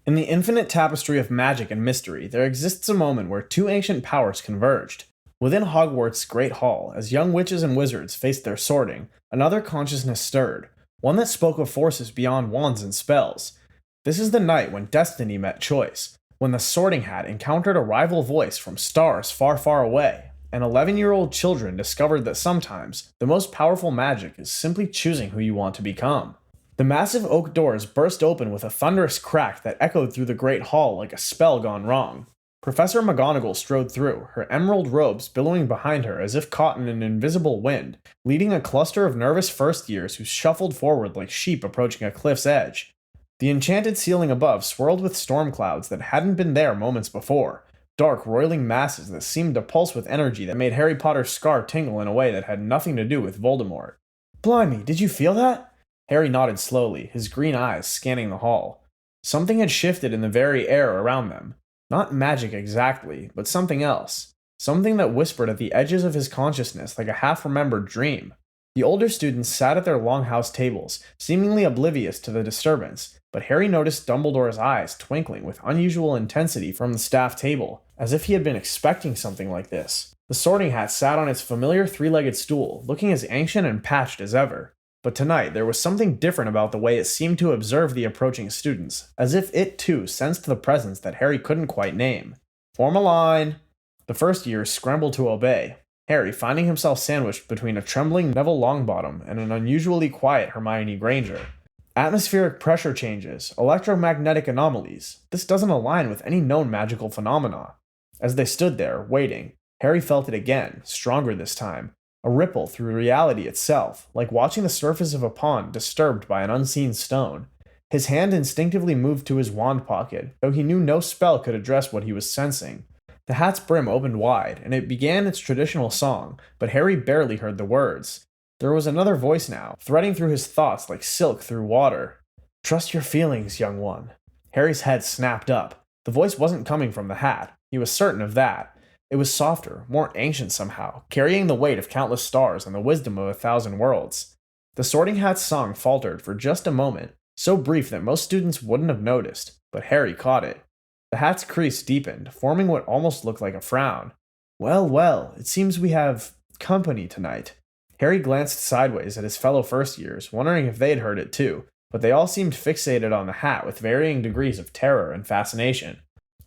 In the infinite tapestry of magic and mystery, there exists a moment where two ancient powers converged. Within Hogwarts' Great Hall, as young witches and wizards faced their sorting, another consciousness stirred, one that spoke of forces beyond wands and spells. This is the night when destiny met choice, when the Sorting Hat encountered a rival voice from stars far, far away, and 11-year-old children discovered that sometimes the most powerful magic is simply choosing who you want to become. The massive oak doors burst open with a thunderous crack that echoed through the great hall like a spell gone wrong. Professor McGonagall strode through, her emerald robes billowing behind her as if caught in an invisible wind, leading a cluster of nervous first years who shuffled forward like sheep approaching a cliff's edge. The enchanted ceiling above swirled with storm clouds that hadn't been there moments before, dark, roiling masses that seemed to pulse with energy that made Harry Potter's scar tingle in a way that had nothing to do with Voldemort. Blimey, did you feel that? Harry nodded slowly, his green eyes scanning the hall. Something had shifted in the very air around them. Not magic exactly, but something else. Something that whispered at the edges of his consciousness like a half-remembered dream. The older students sat at their longhouse tables, seemingly oblivious to the disturbance, but Harry noticed Dumbledore's eyes twinkling with unusual intensity from the staff table, as if he had been expecting something like this. The Sorting Hat sat on its familiar three-legged stool, looking as ancient and patched as ever. But tonight, there was something different about the way it seemed to observe the approaching students, as if it too sensed the presence that Harry couldn't quite name. Form a line. The first years scrambled to obey, Harry finding himself sandwiched between a trembling Neville Longbottom and an unusually quiet Hermione Granger. Atmospheric pressure changes, electromagnetic anomalies. This doesn't align with any known magical phenomena. As they stood there, waiting, Harry felt it again, stronger this time. A ripple through reality itself, like watching the surface of a pond disturbed by an unseen stone. His hand instinctively moved to his wand pocket, though he knew no spell could address what he was sensing. The hat's brim opened wide, and it began its traditional song, but Harry barely heard the words. There was another voice now, threading through his thoughts like silk through water. Trust your feelings, young one. Harry's head snapped up. The voice wasn't coming from the hat. He was certain of that. It was softer, more ancient somehow, carrying the weight of countless stars and the wisdom of 1,000 worlds. The Sorting Hat's song faltered for just a moment, so brief that most students wouldn't have noticed, but Harry caught it. The hat's crease deepened, forming what almost looked like a frown. Well, well, it seems we have company tonight. Harry glanced sideways at his fellow first years, wondering if they'd heard it too, but they all seemed fixated on the hat with varying degrees of terror and fascination.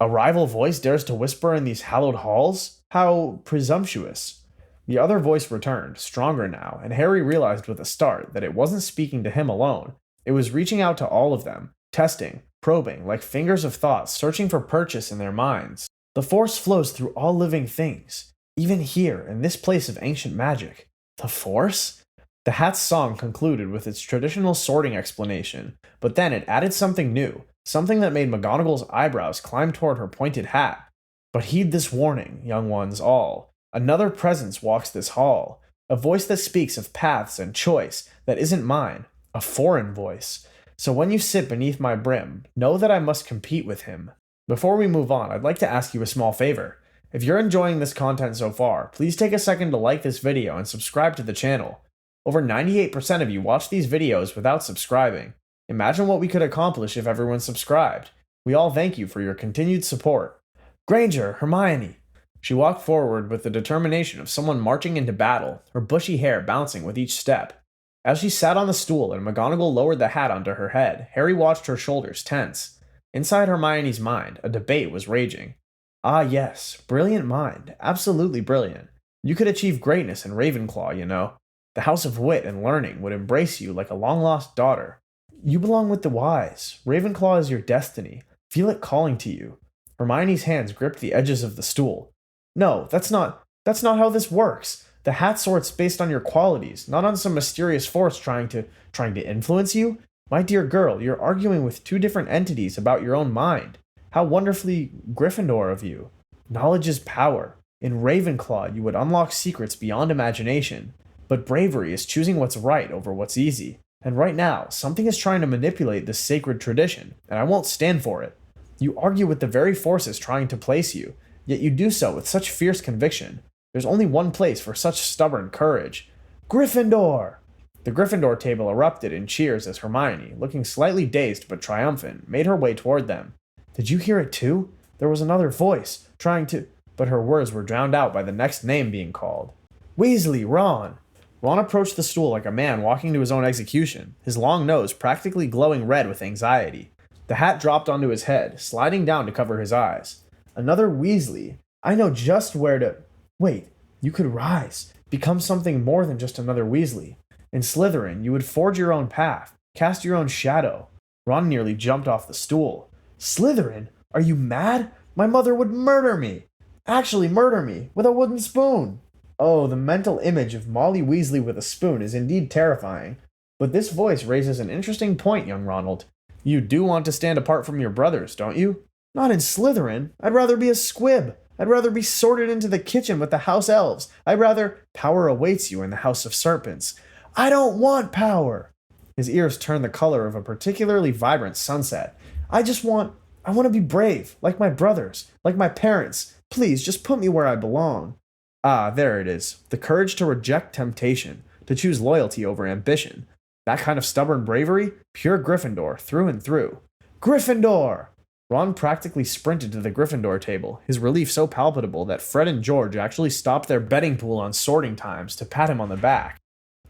A rival voice dares to whisper in these hallowed halls? How presumptuous. The other voice returned, stronger now, and Harry realized with a start that it wasn't speaking to him alone. It was reaching out to all of them, testing, probing, like fingers of thought searching for purchase in their minds. The Force flows through all living things, even here, in this place of ancient magic. The Force? The hat's song concluded with its traditional sorting explanation, but then it added something new. Something that made McGonagall's eyebrows climb toward her pointed hat. But heed this warning, young ones all. Another presence walks this hall. A voice that speaks of paths and choice that isn't mine. A foreign voice. So when you sit beneath my brim, know that I must compete with him. Before we move on, I'd like to ask you a small favor. If you're enjoying this content so far, please take a second to like this video and subscribe to the channel. Over 98% of you watch these videos without subscribing. Imagine what we could accomplish if everyone subscribed. We all thank you for your continued support. Granger, Hermione. She walked forward with the determination of someone marching into battle, her bushy hair bouncing with each step. As she sat on the stool and McGonagall lowered the hat onto her head, Harry watched her shoulders tense. Inside Hermione's mind, a debate was raging. Ah yes, brilliant mind, absolutely brilliant. You could achieve greatness in Ravenclaw, you know. The House of Wit and Learning would embrace you like a long-lost daughter. You belong with the wise. Ravenclaw is your destiny. Feel it calling to you. Hermione's hands gripped the edges of the stool. No, that's not how this works. The hat sort's based on your qualities, not on some mysterious force trying to influence you. My dear girl, you're arguing with two different entities about your own mind. How wonderfully Gryffindor of you. Knowledge is power. In Ravenclaw, you would unlock secrets beyond imagination. But bravery is choosing what's right over what's easy. And right now, something is trying to manipulate this sacred tradition, and I won't stand for it. You argue with the very forces trying to place you, yet you do so with such fierce conviction. There's only one place for such stubborn courage. Gryffindor! The Gryffindor table erupted in cheers as Hermione, looking slightly dazed but triumphant, made her way toward them. Did you hear it too? There was another voice, trying to. But her words were drowned out by the next name being called. Weasley, Ron! Ron approached the stool like a man walking to his own execution, his long nose practically glowing red with anxiety. The hat dropped onto his head, sliding down to cover his eyes. Another Weasley. I know just where to. Wait, you could rise, become something more than just another Weasley. In Slytherin, you would forge your own path, cast your own shadow. Ron nearly jumped off the stool. Slytherin? Are you mad? My mother would murder me. Actually, murder me with a wooden spoon. Oh, the mental image of Molly Weasley with a spoon is indeed terrifying. But this voice raises an interesting point, young Ronald. You do want to stand apart from your brothers, don't you? Not in Slytherin. I'd rather be a squib. I'd rather be sorted into the kitchen with the house elves. I'd rather power awaits you in the house of serpents. I don't want power. His ears turned the color of a particularly vibrant sunset. I want to be brave, like my brothers, like my parents. Please, just put me where I belong. Ah, there it is. The courage to reject temptation, to choose loyalty over ambition. That kind of stubborn bravery? Pure Gryffindor, through and through. Gryffindor! Ron practically sprinted to the Gryffindor table, his relief so palpable that Fred and George actually stopped their betting pool on sorting times to pat him on the back.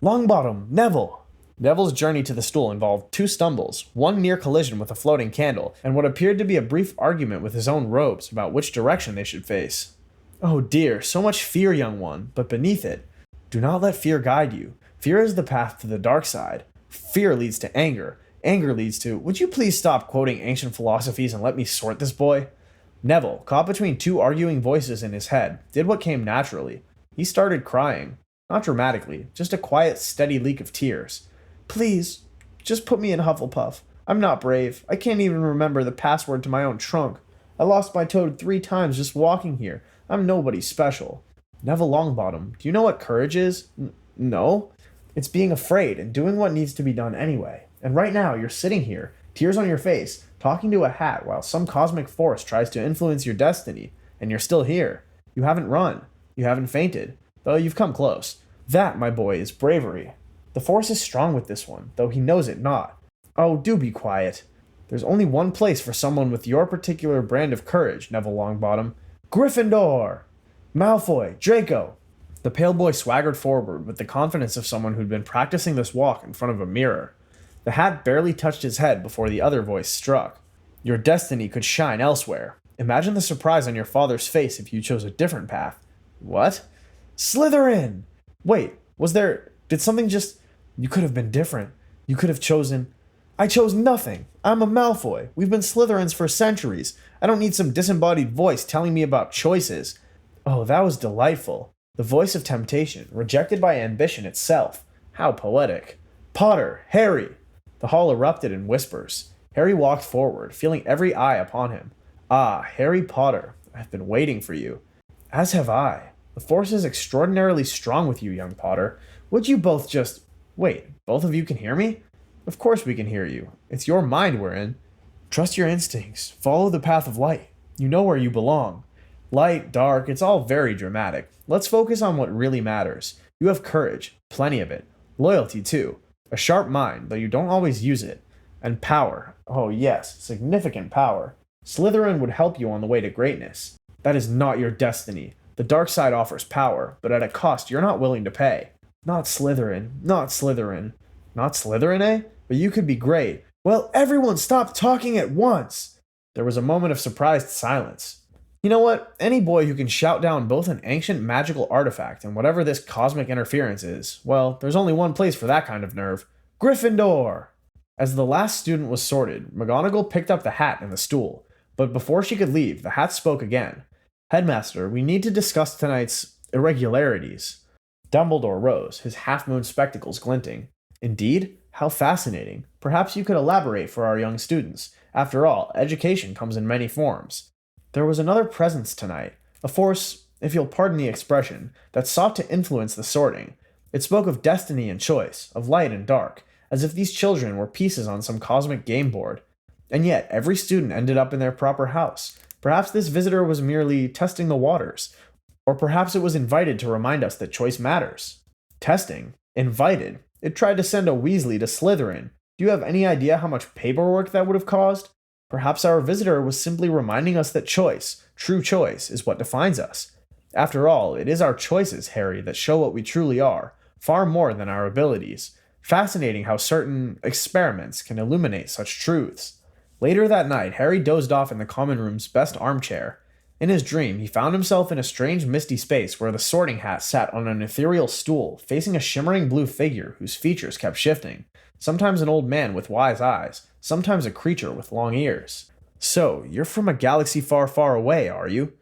Longbottom, Neville! Neville's journey to the stool involved two stumbles, one near collision with a floating candle, and what appeared to be a brief argument with his own robes about which direction they should face. Oh dear, so much fear, young one, but beneath it, do not let fear guide you. Fear is the path to the dark side. Fear leads to anger. Anger leads to, would you please stop quoting ancient philosophies and let me sort this boy? Neville, caught between two arguing voices in his head, did what came naturally. He started crying. Not dramatically, just a quiet, steady leak of tears. Please, just put me in Hufflepuff. I'm not brave. I can't even remember the password to my own trunk. I lost my toad 3 times just walking here. I'm nobody special. Neville Longbottom, do you know what courage is? No? It's being afraid and doing what needs to be done anyway. And right now, you're sitting here, tears on your face, talking to a hat while some cosmic force tries to influence your destiny, and you're still here. You haven't run. You haven't fainted, though you've come close. That, my boy, is bravery. The force is strong with this one, though he knows it not. Oh, do be quiet. There's only one place for someone with your particular brand of courage, Neville Longbottom. Gryffindor! Malfoy, Draco! The pale boy swaggered forward with the confidence of someone who'd been practicing this walk in front of a mirror. The hat barely touched his head before the other voice struck. Your destiny could shine elsewhere. Imagine the surprise on your father's face if you chose a different path. What? Slytherin! Wait, did something just... You could have been different. You could have chosen... I chose nothing. I'm a Malfoy. We've been Slytherins for centuries. I don't need some disembodied voice telling me about choices. Oh, that was delightful. The voice of temptation, rejected by ambition itself. How poetic. Potter, Harry! The hall erupted in whispers. Harry walked forward, feeling every eye upon him. Ah, Harry Potter, I've been waiting for you. As have I. The force is extraordinarily strong with you, young Potter. Would you both just... Wait, both of you can hear me? Of course we can hear you. It's your mind we're in. Trust your instincts. Follow the path of light. You know where you belong. Light, dark, it's all very dramatic. Let's focus on what really matters. You have courage, plenty of it. Loyalty, too. A sharp mind, though you don't always use it. And power. Oh yes, significant power. Slytherin would help you on the way to greatness. That is not your destiny. The dark side offers power, but at a cost you're not willing to pay. Not Slytherin. Not Slytherin. Not Slytherin, eh? But you could be great. Well, everyone stop talking at once! There was a moment of surprised silence. You know what? Any boy who can shout down both an ancient magical artifact and whatever this cosmic interference is, well, there's only one place for that kind of nerve. Gryffindor! As the last student was sorted, McGonagall picked up the hat and the stool. But before she could leave, the hat spoke again. Headmaster, we need to discuss tonight's irregularities. Dumbledore rose, his half-moon spectacles glinting. Indeed? How fascinating. Perhaps you could elaborate for our young students. After all, education comes in many forms. There was another presence tonight, a force, if you'll pardon the expression, that sought to influence the sorting. It spoke of destiny and choice, of light and dark, as if these children were pieces on some cosmic game board. And yet, every student ended up in their proper house. Perhaps this visitor was merely testing the waters, or perhaps it was invited to remind us that choice matters. Testing? Invited? It tried to send a Weasley to Slytherin. Do you have any idea how much paperwork that would have caused? Perhaps our visitor was simply reminding us that choice, true choice, is what defines us. After all, it is our choices, Harry, that show what we truly are, far more than our abilities. Fascinating how certain experiments can illuminate such truths. Later that night, Harry dozed off in the common room's best armchair. In his dream, he found himself in a strange misty space where the Sorting Hat sat on an ethereal stool, facing a shimmering blue figure whose features kept shifting. Sometimes an old man with wise eyes, sometimes a creature with long ears. So, you're from a galaxy far, far away, are you?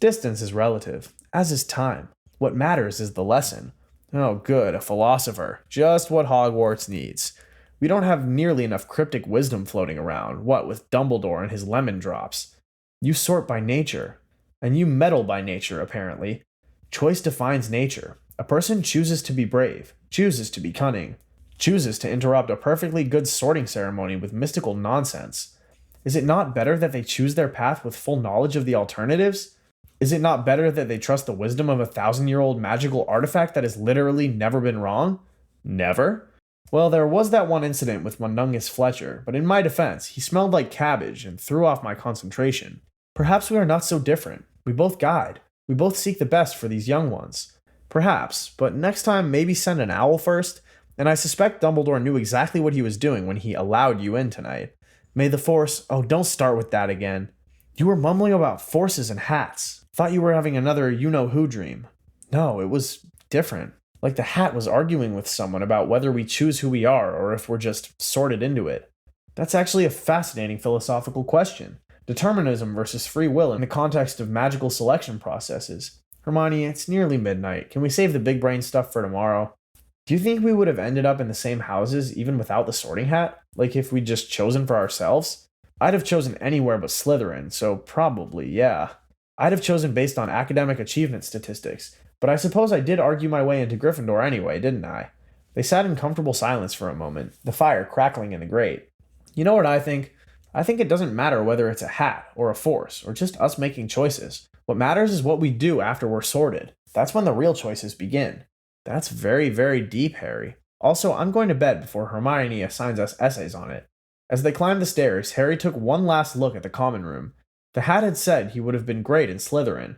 Distance is relative, as is time. What matters is the lesson. Oh, good, a philosopher. Just what Hogwarts needs. We don't have nearly enough cryptic wisdom floating around, what with Dumbledore and his lemon drops. You sort by nature, and you meddle by nature, apparently. Choice defines nature. A person chooses to be brave, chooses to be cunning, chooses to interrupt a perfectly good sorting ceremony with mystical nonsense. Is it not better that they choose their path with full knowledge of the alternatives? Is it not better that they trust the wisdom of a 1,000-year-old magical artifact that has literally never been wrong? Never? Well, there was that one incident with Mundungus Fletcher, but in my defense, he smelled like cabbage and threw off my concentration. Perhaps we are not so different. We both guide. We both seek the best for these young ones. Perhaps, but next time maybe send an owl first, and I suspect Dumbledore knew exactly what he was doing when he allowed you in tonight. May the Force— oh, don't start with that again. You were mumbling about forces and hats. Thought you were having another you-know-who dream. No, it was different. Like the hat was arguing with someone about whether we choose who we are or if we're just sorted into it. That's actually a fascinating philosophical question. Determinism versus free will in the context of magical selection processes. Hermione, it's nearly midnight. Can we save the big brain stuff for tomorrow? Do you think we would have ended up in the same houses even without the sorting hat? Like if we'd just chosen for ourselves? I'd have chosen anywhere but Slytherin, so probably, yeah. I'd have chosen based on academic achievement statistics, but I suppose I did argue my way into Gryffindor anyway, didn't I? They sat in comfortable silence for a moment, the fire crackling in the grate. You know what I think? I think it doesn't matter whether it's a hat, or a force, or just us making choices. What matters is what we do after we're sorted. That's when the real choices begin. That's very, very deep, Harry. Also, I'm going to bed before Hermione assigns us essays on it. As they climbed the stairs, Harry took one last look at the common room. The hat had said he would have been great in Slytherin.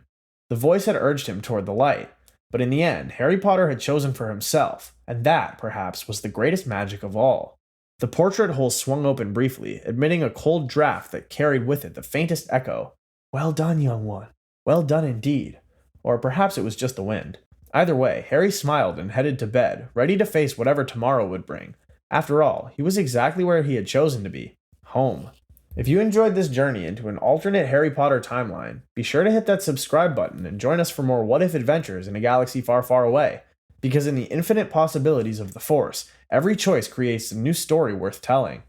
The voice had urged him toward the light. But in the end, Harry Potter had chosen for himself, and that, perhaps, was the greatest magic of all. The portrait hole swung open briefly, admitting a cold draft that carried with it the faintest echo. Well done, young one. Well done indeed. Or perhaps it was just the wind. Either way, Harry smiled and headed to bed, ready to face whatever tomorrow would bring. After all, he was exactly where he had chosen to be. Home. If you enjoyed this journey into an alternate Harry Potter timeline, be sure to hit that subscribe button and join us for more what-if adventures in a galaxy far, far away. Because in the infinite possibilities of the Force, every choice creates a new story worth telling.